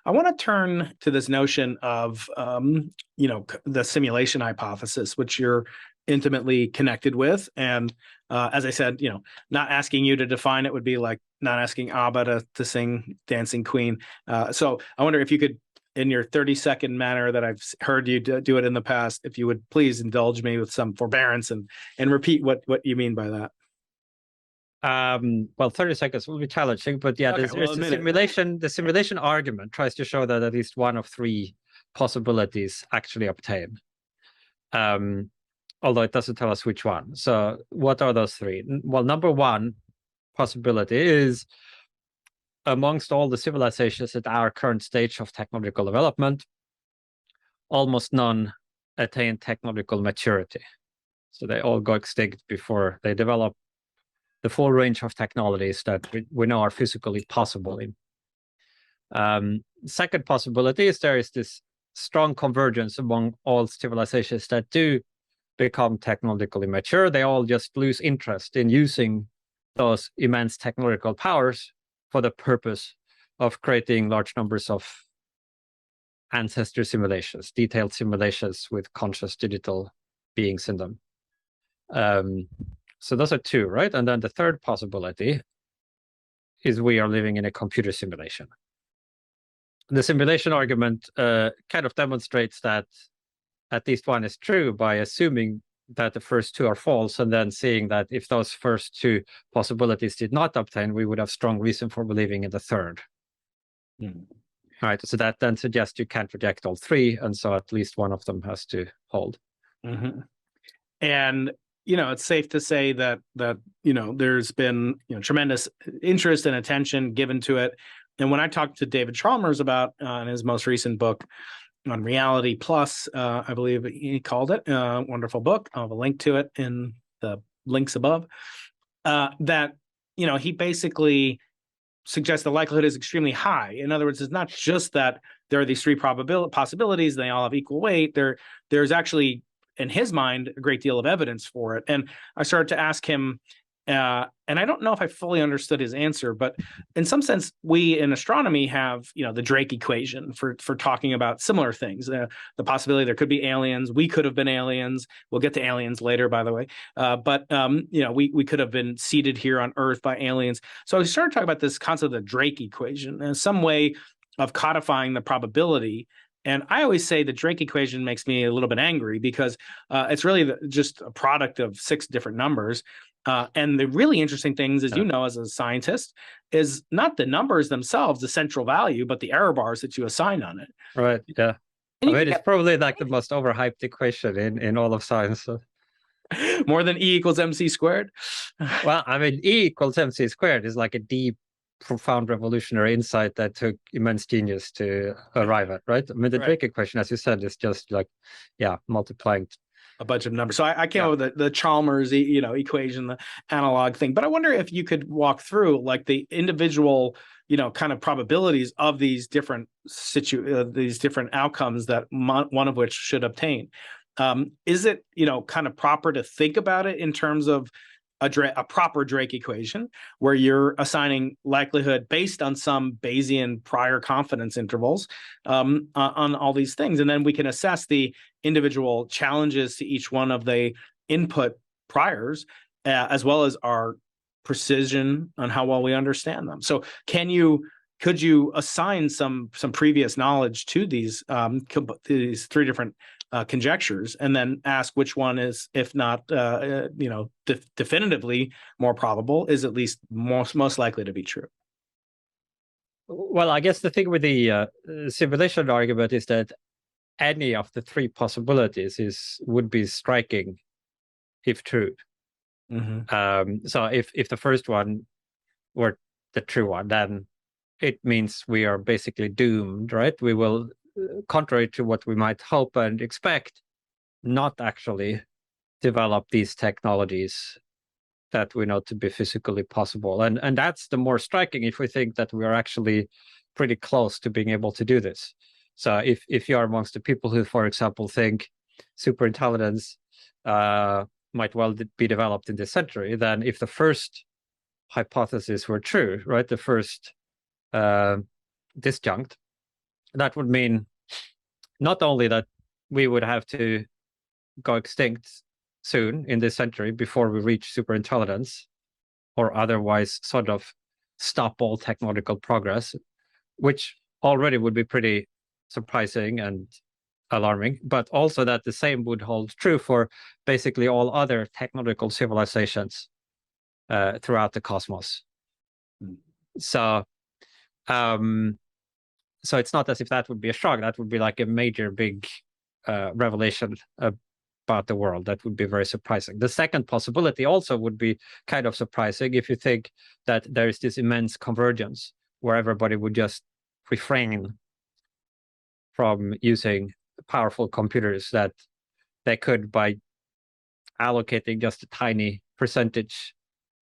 I want to turn to this notion of, the simulation hypothesis, which you're intimately connected with. And as I said, not asking you to define it would be like not asking ABBA to sing Dancing Queen. So I wonder if you could, in your 30-second manner that I've heard you do it in the past, if you would please indulge me with some forbearance and repeat what you mean by that. Well, 30 seconds will be challenging, but yeah, Okay, there's the simulation argument tries to show that at least one of three possibilities actually obtain. Although it doesn't tell us which one. So what are those three? Well, number one possibility is amongst all the civilizations at our current stage of technological development, almost none attain technological maturity. So they all go extinct before they develop the full range of technologies that we know are physically possible. Second possibility is there is this strong convergence among all civilizations that do become technologically mature. They all just lose interest in using those immense technological powers for the purpose of creating large numbers of ancestor simulations, detailed simulations with conscious digital beings in them. So those are two, right? And then the third possibility is we are living in a computer simulation. The simulation argument kind of demonstrates that at least one is true by assuming that the first two are false, and then seeing that if those first two possibilities did not obtain, we would have strong reason for believing in the third. All right, so that then suggests you can't reject all three, and so at least one of them has to hold. And it's safe to say that there's been tremendous interest and attention given to it. And when I talked to David Chalmers about in his most recent book on Reality Plus, I believe he called it, a wonderful book. I'll have a link to it in the links above. That he basically suggests the likelihood is extremely high. In other words, it's not just that there are these three possibilities, they all have equal weight. There's actually, in his mind, a great deal of evidence for it. And I started to ask him, and I don't know if I fully understood his answer, but in some sense, we in astronomy have, the Drake equation for talking about similar things. The possibility there could be aliens. We could have been aliens. We'll get to aliens later, by the way. But we could have been seeded here on Earth by aliens. So I started talking about this concept of the Drake equation as some way of codifying the probability. And I always say the Drake equation makes me a little bit angry because it's really just a product of 6 different numbers. And the really interesting things, as you know, as a scientist, is not the numbers themselves, the central value, but the error bars that you assign on it. Right, yeah. I mean, it's probably like the most overhyped equation in all of science. So. More than E equals MC squared? Well, I mean, E equals MC squared is like a deep, profound revolutionary insight that took immense genius to arrive at, right? I mean, the Drake equation, as you said, is just like, multiplying a bunch of numbers. So I came up with the Chalmers, equation, the analog thing. But I wonder if you could walk through like the individual, kind of probabilities of these different outcomes that one of which should obtain. Is it, kind of proper to think about it in terms of a proper Drake equation where you're assigning likelihood based on some Bayesian prior confidence intervals on all these things. And then we can assess the individual challenges to each one of the input priors, as well as our precision on how well we understand them. So could you assign some previous knowledge to these 3 different conjectures, and then ask which one is, if not definitively more probable, is at least most likely to be true? Well, I guess the thing with the simulation argument is that any of the 3 possibilities would be striking if true. So if the first one were the true one, then it means we are basically doomed, right? We will, contrary to what we might hope and expect, not actually develop these technologies that we know to be physically possible. And that's the more striking if we think that we are actually pretty close to being able to do this. So if you are amongst the people who, for example, think superintelligence might well be developed in this century, then if the first hypothesis were true, right, the first disjunct, that would mean not only that we would have to go extinct soon in this century before we reach superintelligence, or otherwise sort of stop all technological progress, which already would be pretty surprising and alarming, but also that the same would hold true for basically all other technological civilizations throughout the cosmos. So, so it's not as if that would be a shock. That would be like a major, big revelation about the world. That would be very surprising. The second possibility also would be kind of surprising if you think that there is this immense convergence where everybody would just refrain from using powerful computers, that they could, by allocating just a tiny percentage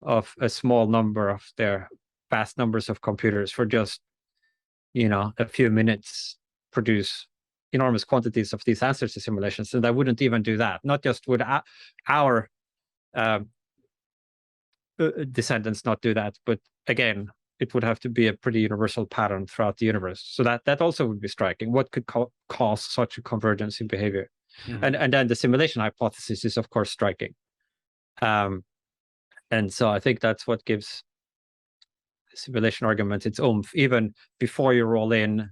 of a small number of their vast numbers of computers for just, a few minutes, produce enormous quantities of these answers to simulations. And I wouldn't even do that. Not just would our descendants not do that, but again, it would have to be a pretty universal pattern throughout the universe. So that also would be striking. What could cause such a convergence in behavior? Mm-hmm. And then the simulation hypothesis is, of course, striking. And so I think that's what gives the simulation argument its oomph, even before you roll in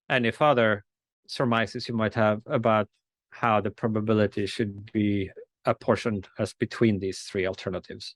any further surmises you might have about how the probability should be apportioned as between these three alternatives.